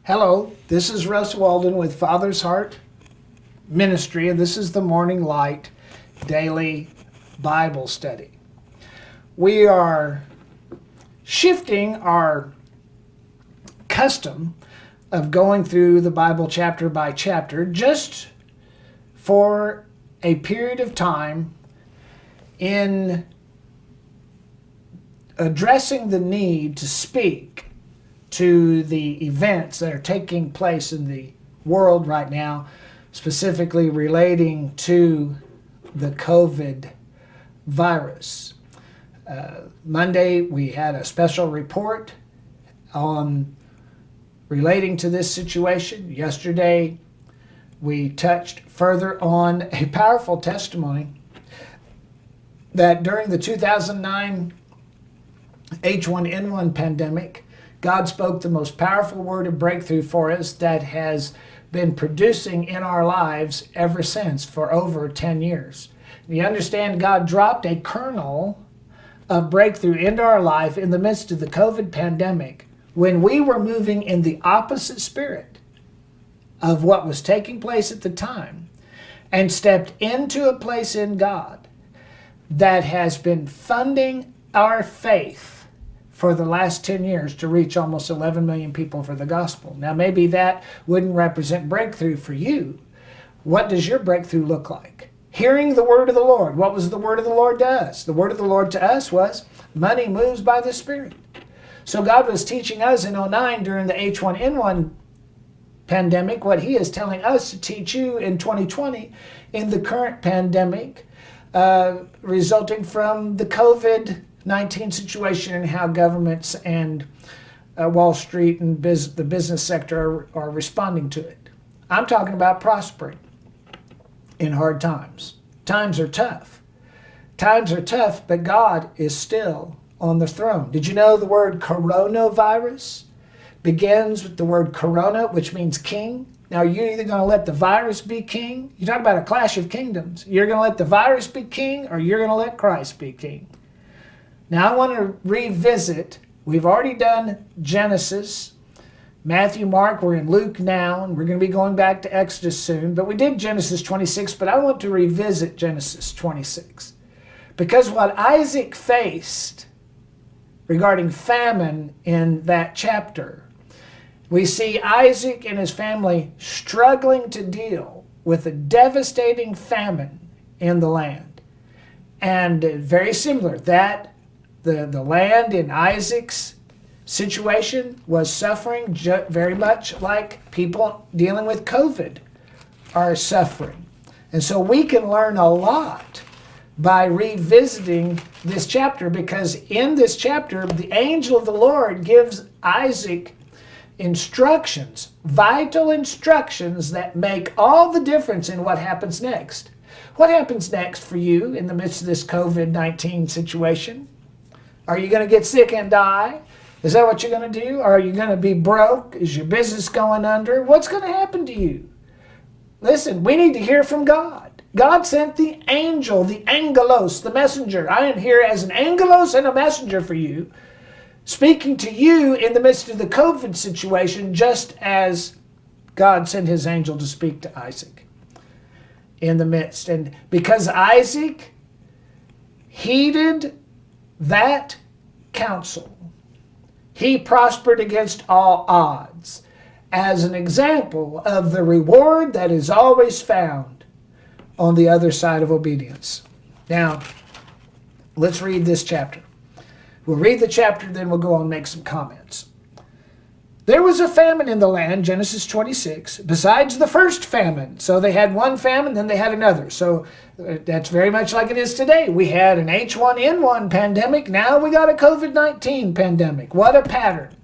Hello, this is Russ Walden with Father's Heart Ministry, and this is the Morning Light Daily Bible Study. We are shifting our custom of going through the Bible chapter by chapter just for a period of time in addressing the need to speak to the events that are taking place in the world right now, specifically relating to the COVID virus. Monday, we had a special report on relating to this situation. Yesterday, we touched further on a powerful testimony that during the 2009 H1N1 pandemic, God spoke the most powerful word of breakthrough for us that has been producing in our lives ever since for over 10 years. You understand, God dropped a kernel of breakthrough into our life in the midst of the COVID pandemic when we were moving in the opposite spirit of what was taking place at the time, and stepped into a place in God that has been funding our faith for the last 10 years to reach almost 11 million people for the gospel. Now, maybe that wouldn't represent breakthrough for you. What does your breakthrough look like? Hearing the word of the Lord. What was the word of the Lord to us? The word of the Lord to us was, money moves by the Spirit. So God was teaching us in 2009 during the H1N1 pandemic what He is telling us to teach you in 2020 in the current pandemic resulting from the COVID-19 situation, and how governments and Wall Street and the business sector are responding to it. I'm talking about prospering in hard times. Times are tough. Times are tough, but God is still on the throne. Did you know the word coronavirus begins with the word corona, which means king? Now, you're either going to let the virus be king. You talk about a clash of kingdoms. You're going to let the virus be king, or you're going to let Christ be king. Now, I want to revisit. We've already done Genesis, Matthew, Mark. We're in Luke now, and we're going to be going back to Exodus soon. But we did Genesis 26, but I want to revisit Genesis 26. Because what Isaac faced regarding famine in that chapter, we see Isaac and his family struggling to deal with a devastating famine in the land. And very similar, that the land in Isaac's situation was suffering very much like people dealing with COVID are suffering. And so we can learn a lot by revisiting this chapter, because in this chapter, the angel of the Lord gives Isaac instructions, vital instructions that make all the difference in what happens next. What happens next for you in the midst of this COVID-19 situation? Are you going to get sick and die? Is that what you're going to do? Or are you going to be broke? Is your business going under? What's going to happen to you? Listen, we need to hear from God. God sent the angel, the angelos, the messenger. I am here as an angelos and a messenger for you, speaking to you in the midst of the COVID situation, just as God sent His angel to speak to Isaac in the midst. And because Isaac heeded that counsel, he prospered against all odds, as an example of the reward that is always found on the other side of obedience. Now, let's read this chapter. We'll read the chapter, then we'll go on and make some comments. There was a famine in the land, Genesis 26, besides the first famine. So they had one famine, then they had another. So that's very much like it is today. We had an H1N1 pandemic. Now we got a COVID-19 pandemic. What a pattern.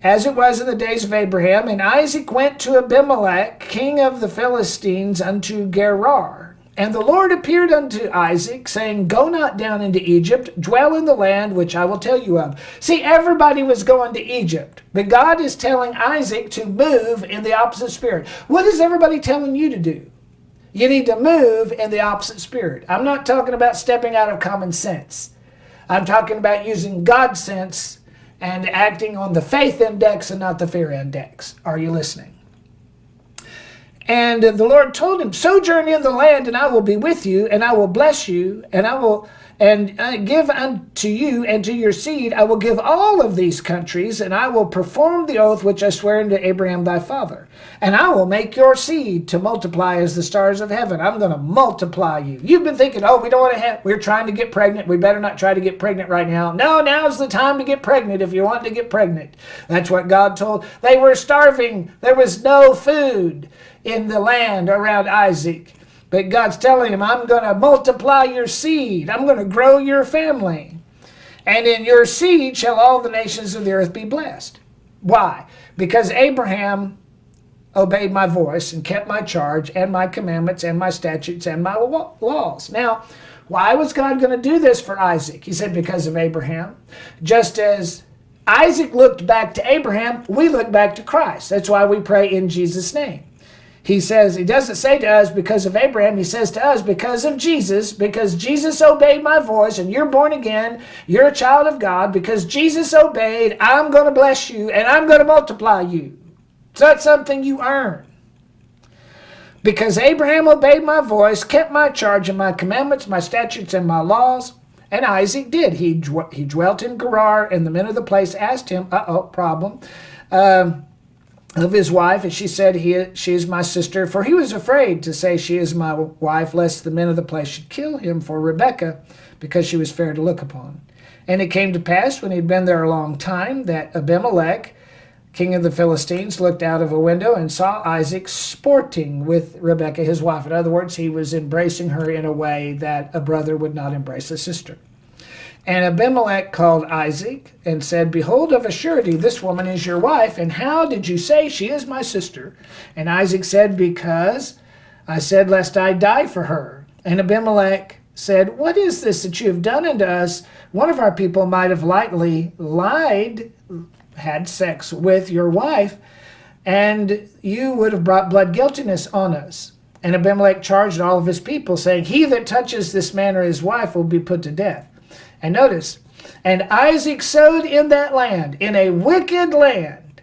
As it was in the days of Abraham, and Isaac went to Abimelech, king of the Philistines, unto Gerar. And the Lord appeared unto Isaac, saying, Go not down into Egypt, dwell in the land which I will tell you of. See, everybody was going to Egypt, but God is telling Isaac to move in the opposite spirit. What is everybody telling you to do? You need to move in the opposite spirit. I'm not talking about stepping out of common sense. I'm talking about using God's sense and acting on the faith index and not the fear index. Are you listening? And the Lord told him, sojourn in the land, and I will be with you, and I will bless you, and I will give unto you and to your seed, I will give all of these countries, and I will perform the oath which I swear unto Abraham thy father. And I will make your seed to multiply as the stars of heaven. I'm going to multiply you. You've been thinking, oh, we don't want to have, we're trying to get pregnant. We better not try to get pregnant right now. No, now's the time to get pregnant if you want to get pregnant. That's what God told. They were starving. There was no food in the land around Isaac. But God's telling him, I'm going to multiply your seed. I'm going to grow your family. And in your seed shall all the nations of the earth be blessed. Why? Because Abraham obeyed my voice and kept my charge and my commandments and my statutes and my laws. Now, why was God going to do this for Isaac? He said, because of Abraham. Just as Isaac looked back to Abraham, we look back to Christ. That's why we pray in Jesus' name. He says, he doesn't say to us because of Abraham, he says to us because of Jesus, because Jesus obeyed my voice and you're born again, you're a child of God, because Jesus obeyed, I'm going to bless you and I'm going to multiply you. It's not something you earn. Because Abraham obeyed my voice, kept my charge and my commandments, my statutes and my laws, and Isaac did. He dwelt in Gerar, and the men of the place asked him, problem, of his wife, and she said, she is my sister, for he was afraid to say she is my wife, lest the men of the place should kill him for Rebekah, because she was fair to look upon. And it came to pass, when he had been there a long time, that Abimelech, king of the Philistines, looked out of a window and saw Isaac sporting with Rebekah, his wife. In other words, he was embracing her in a way that a brother would not embrace a sister. And Abimelech called Isaac and said, behold, of a surety, this woman is your wife. And how did you say she is my sister? And Isaac said, because I said, lest I die for her. And Abimelech said, what is this that you have done unto us? One of our people might have lightly lied, had sex with your wife, and you would have brought blood guiltiness on us. And Abimelech charged all of his people, saying, he that touches this man or his wife will be put to death. And notice, and Isaac sowed in that land, in a wicked land.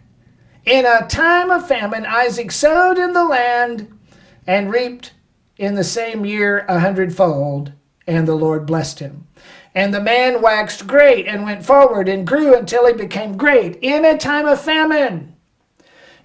In a time of famine, Isaac sowed in the land and reaped in the same year 100-fold, and the Lord blessed him. And the man waxed great and went forward and grew until he became great in a time of famine.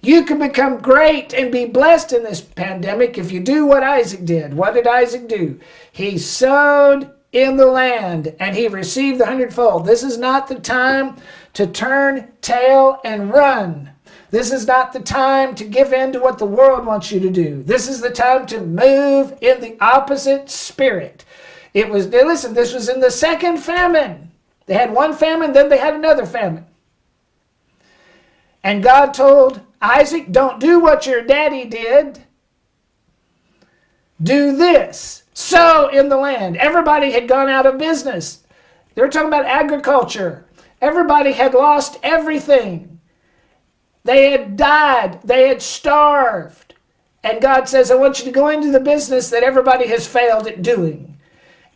You can become great and be blessed in this pandemic if you do what Isaac did. What did Isaac do? He sowed in the land, and he received the 100-fold. This is not the time to turn tail and run. This is not the time to give in to what the world wants you to do. This is the time to move in the opposite spirit. Listen, this was in the second famine. They had one famine, then they had another famine. And God told Isaac, don't do what your daddy did. Do this. Sow in the land. Everybody had gone out of business. They were talking about agriculture. Everybody had lost everything. They had died. They had starved. And God says, I want you to go into the business that everybody has failed at doing.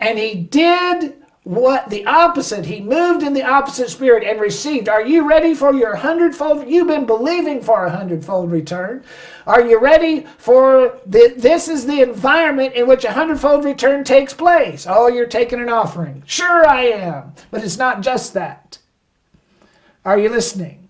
And he did what the opposite. He moved in the opposite spirit and received. Are you ready for your 100-fold? You've been believing for a 100-fold return. Are you ready for this is the environment in which a 100-fold return takes place? Oh, you're taking an offering. Sure I am. But it's not just that. Are you listening?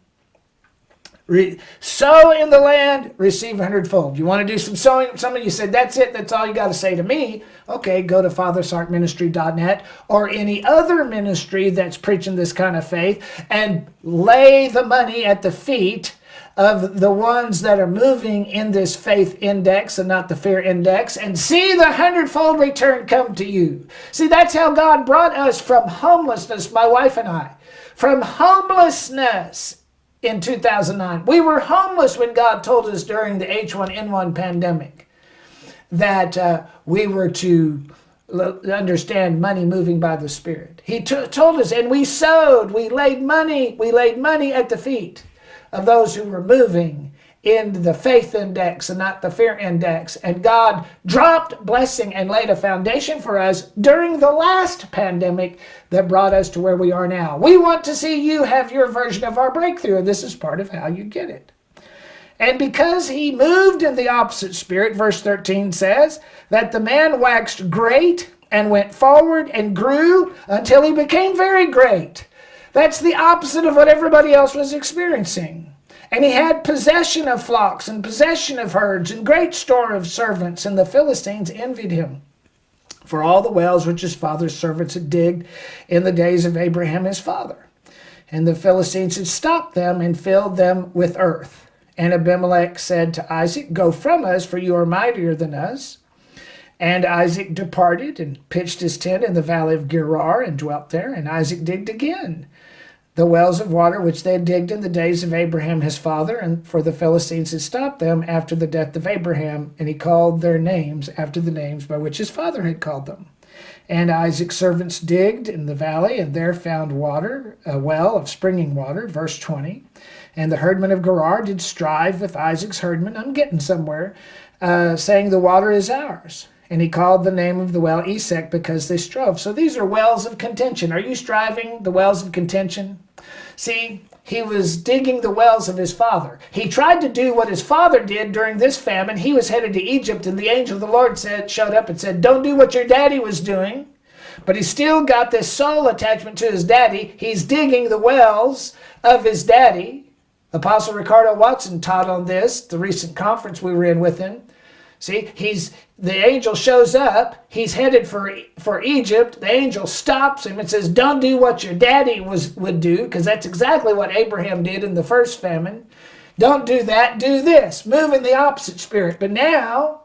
Sow in the land, receive 100-fold. You want to do some sowing? Some of you said, that's it. That's all you got to say to me. Okay, go to fathersheartministry.net or any other ministry that's preaching this kind of faith and lay the money at the feet of the ones that are moving in this faith index and not the fear index, and see the 100-fold return come to you. See, that's how God brought us from homelessness, my wife and I. From homelessness in 2009. We were homeless when God told us during the H1N1 pandemic that we were to understand money moving by the Spirit. He told us, and we sowed, we laid money at the feet of those who were moving in the faith index and not the fear index. And God dropped blessing and laid a foundation for us during the last pandemic that brought us to where we are now. We want to see you have your version of our breakthrough, and this is part of how you get it. And because he moved in the opposite spirit, verse 13 says, that the man waxed great and went forward and grew until he became very great. That's the opposite of what everybody else was experiencing. And he had possession of flocks and possession of herds and great store of servants, and the Philistines envied him for all the wells which his father's servants had digged in the days of Abraham his father. And the Philistines had stopped them and filled them with earth. And Abimelech said to Isaac, go from us, for you are mightier than us. And Isaac departed and pitched his tent in the valley of Gerar and dwelt there. And Isaac digged again the wells of water which they had digged in the days of Abraham his father, and for the Philistines had stopped them after the death of Abraham, and he called their names after the names by which his father had called them. And Isaac's servants digged in the valley, and there found water, a well of springing water, verse 20. And the herdmen of Gerar did strive with Isaac's herdmen, I'm getting somewhere, saying the water is ours. And he called the name of the well Esek, because they strove. So these are wells of contention. Are you striving the wells of contention? See, he was digging the wells of his father. He tried to do what his father did during this famine. He was headed to Egypt, and the angel of the Lord showed up and said, don't do what your daddy was doing. But he still got this soul attachment to his daddy. He's digging the wells of his daddy. Apostle Ricardo Watson taught on this, the recent conference we were in with him. See, the angel shows up. He's headed for Egypt. The angel stops him and says, don't do what your daddy would do, because that's exactly what Abraham did in the first famine. Don't do that. Do this. Move in the opposite spirit. But now,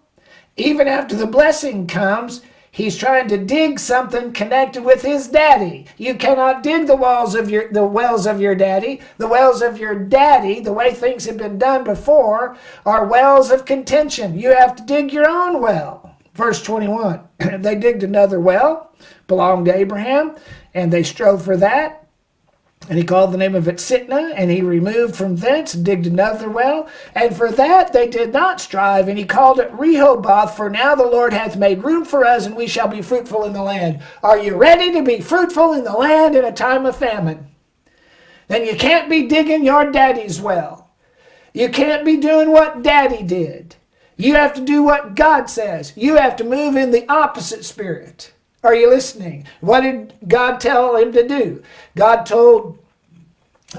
even after the blessing comes, he's trying to dig something connected with his daddy. You cannot dig the wells of your daddy. The wells of your daddy, the way things have been done before, are wells of contention. You have to dig your own well. Verse 21, they digged another well, belonged to Abraham, and they strove for that. And he called the name of it Sitnah, and he removed from thence and digged another well. And for that they did not strive, and he called it Rehoboth, for now the Lord hath made room for us, and we shall be fruitful in the land. Are you ready to be fruitful in the land in a time of famine? Then you can't be digging your daddy's well. You can't be doing what daddy did. You have to do what God says. You have to move in the opposite spirit. Are you listening? What did God tell him to do? God told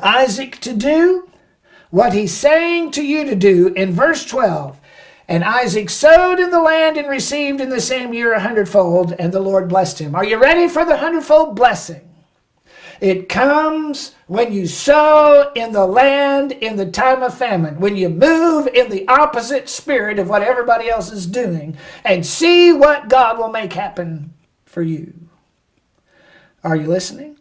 Isaac to do what he's saying to you to do in verse 12. And Isaac sowed in the land and received in the same year 100-fold, and the Lord blessed him. Are you ready for the 100-fold blessing? It comes when you sow in the land in the time of famine, when you move in the opposite spirit of what everybody else is doing, and see what God will make happen for you. Are you listening?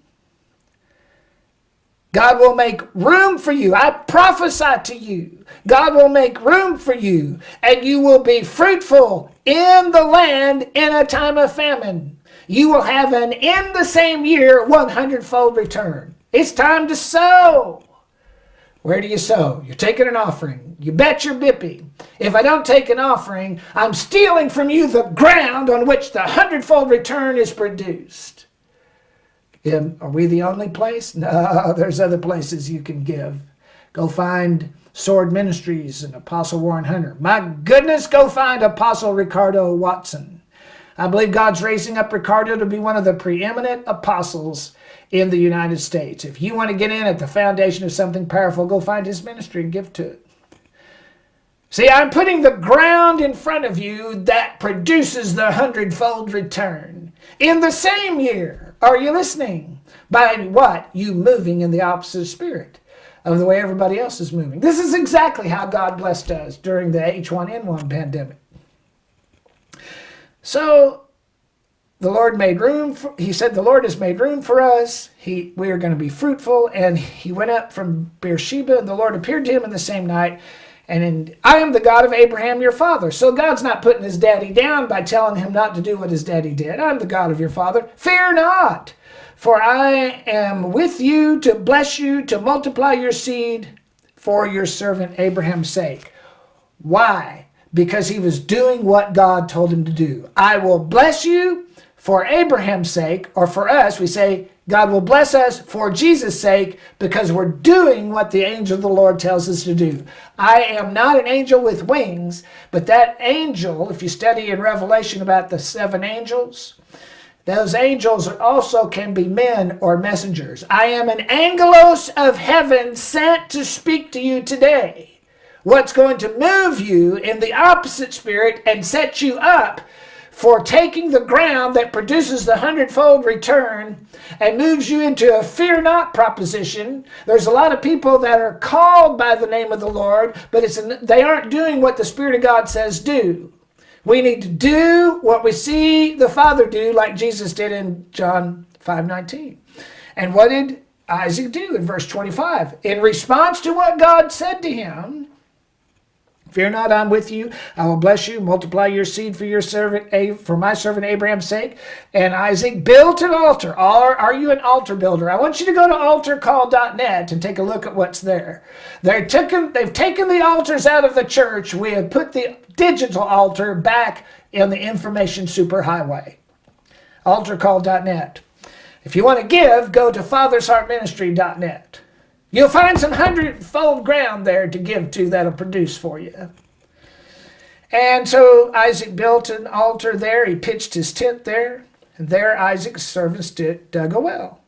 God will make room for you. I prophesy to you. God will make room for you, and you will be fruitful in the land in a time of famine. You will have an in the same year 100-fold return. It's time to sow. Where do you sow? You're taking an offering. You bet your bippy. If I don't take an offering, I'm stealing from you the ground on which the 100-fold return is produced. Are we the only place? No, there's other places you can give. Go find Sword Ministries and Apostle Warren Hunter. My goodness, go find Apostle Ricardo Watson. I believe God's raising up Ricardo to be one of the preeminent apostles in the United States. If you want to get in at the foundation of something powerful, go find his ministry and give to it. See, I'm putting the ground in front of you that produces the 100-fold return in the same year. Are you listening? By what? You moving in the opposite spirit of the way everybody else is moving. This is exactly how God blessed us during the H1N1 pandemic. So the Lord made room. He said, the Lord has made room for us. We are going to be fruitful. And he went up from Beersheba, and the Lord appeared to him in the same night. And I am the God of Abraham, your father. So God's not putting his daddy down by telling him not to do what his daddy did. I'm the God of your father. Fear not, for I am with you to bless you, to multiply your seed for your servant Abraham's sake. Why? Because he was doing what God told him to do. I will bless you for Abraham's sake, or for us, we say, God will bless us for Jesus' sake because we're doing what the angel of the Lord tells us to do. I am not an angel with wings, but that angel, if you study in Revelation about the 7 angels, those angels also can be men or messengers. I am an angelos of heaven sent to speak to you today. What's going to move you in the opposite spirit and set you up for taking the ground that produces the hundredfold return and moves you into a fear not proposition. There's a lot of people that are called by the name of the Lord, but they aren't doing what the Spirit of God says do. We need to do what we see the Father do, like Jesus did in John 5:19. And what did Isaac do in verse 25? In response to what God said to him, fear not, I'm with you. I will bless you, multiply your seed for your servant, for my servant Abraham's sake. And Isaac built an altar. Are you an altar builder? I want you to go to altarcall.net and take a look at what's there. They've taken the altars out of the church. We have put the digital altar back in the information superhighway. Altarcall.net. If you want to give, go to fathersheartministry.net. You'll find some hundredfold ground there to give to that'll produce for you. And so Isaac built an altar there. He pitched his tent there. And there Isaac's servants dug a well.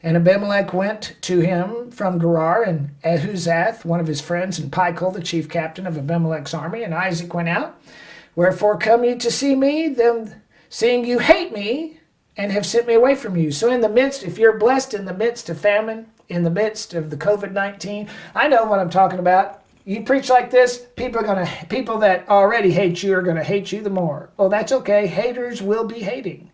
And Abimelech went to him from Gerar, and Ahuzath, one of his friends, and Pichol, the chief captain of Abimelech's army. And Isaac went out. Wherefore come ye to see me, them seeing you hate me, and have sent me away from you. So in the midst, if you're blessed in the midst of famine, in the midst of the COVID-19, I know what I'm talking about. You preach like this, people that already hate you are going to hate you the more. Well, that's okay. Haters will be hating.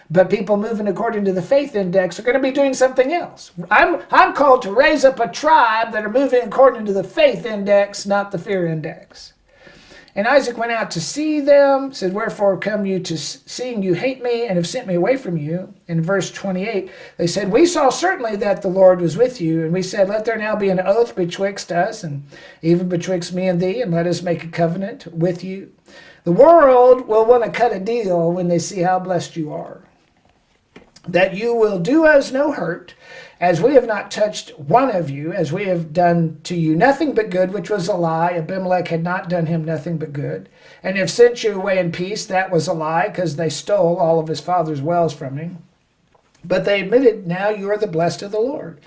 But people moving according to the faith index are going to be doing something else. I'm called to raise up a tribe that are moving according to the faith index, not the fear index. And Isaac went out to see them, said, wherefore come you to seeing you hate me and have sent me away from you? In verse 28, they said, we saw certainly that the Lord was with you. And we said, let there now be an oath betwixt us and even betwixt me and thee, and let us make a covenant with you. The world will want to cut a deal when they see how blessed you are, that you will do us no hurt, as we have not touched one of you, as we have done to you nothing but good, which was a lie. Abimelech had not done him nothing but good, and have sent you away in peace. That was a lie, because they stole all of his father's wells from him. But they admitted, now you are the blessed of the Lord.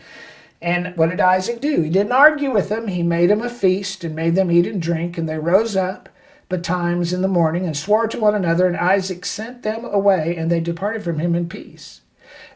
And what did Isaac do? He didn't argue with them. He made them a feast and made them eat and drink, and they rose up betimes in the morning and swore to one another, and Isaac sent them away, and they departed from him in peace.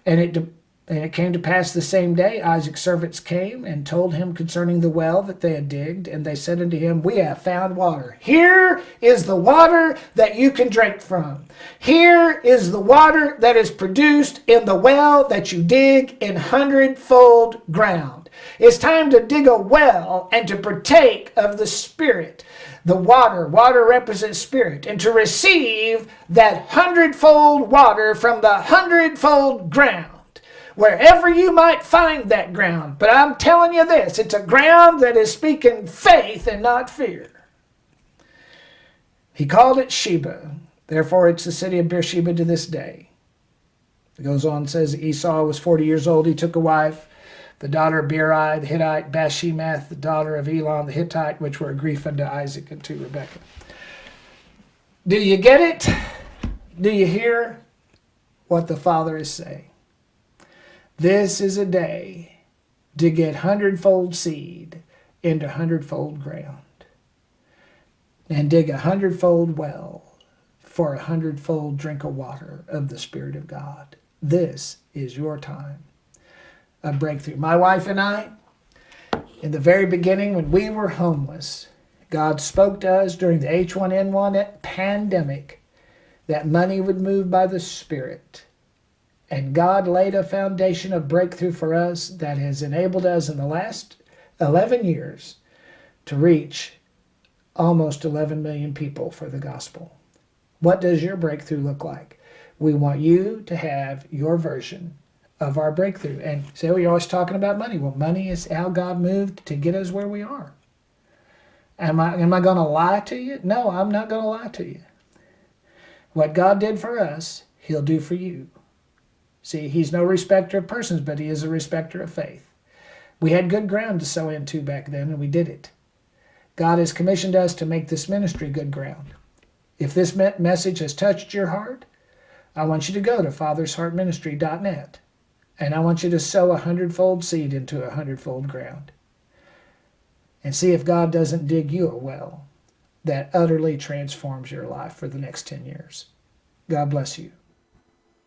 And it came to pass the same day, Isaac's servants came and told him concerning the well that they had digged. And they said unto him, we have found water. Here is the water that you can drink from. Here is the water that is produced in the well that you dig in hundredfold ground. It's time to dig a well and to partake of the Spirit. The water represents spirit, and to receive that hundredfold water from the hundredfold ground, wherever you might find that ground. But I'm telling you this, it's a ground that is speaking faith and not fear. He called it Sheba, therefore it's the city of Beersheba to this day. It goes on and says, Esau was 40 years old, he took a wife, the daughter of Beeri the Hittite, Bashemath, the daughter of Elon the Hittite, which were a grief unto Isaac and to Rebekah. Do you get it? Do you hear what the Father is saying? This is a day to get hundredfold seed into hundredfold ground and dig a hundredfold well for a hundredfold drink of water of the Spirit of God. This is your time. A breakthrough. My wife and I, in the very beginning when we were homeless, God spoke to us during the H1N1 pandemic that money would move by the Spirit. And God laid a foundation of breakthrough for us that has enabled us in the last 11 years to reach almost 11 million people for the gospel. What does your breakthrough look like? We want you to have your version of our breakthrough. And say, well, you're always talking about money. Well, money is how God moved to get us where we are. Am I going to lie to you? No, I'm not going to lie to you. What God did for us, he'll do for you. See, he's no respecter of persons, but he is a respecter of faith. We had good ground to sow into back then, and we did it. God has commissioned us to make this ministry good ground. If this message has touched your heart, I want you to go to fathersheartministry.net, and I want you to sow a hundredfold seed into a hundredfold ground. And see if God doesn't dig you a well that utterly transforms your life for the next 10 years. God bless you.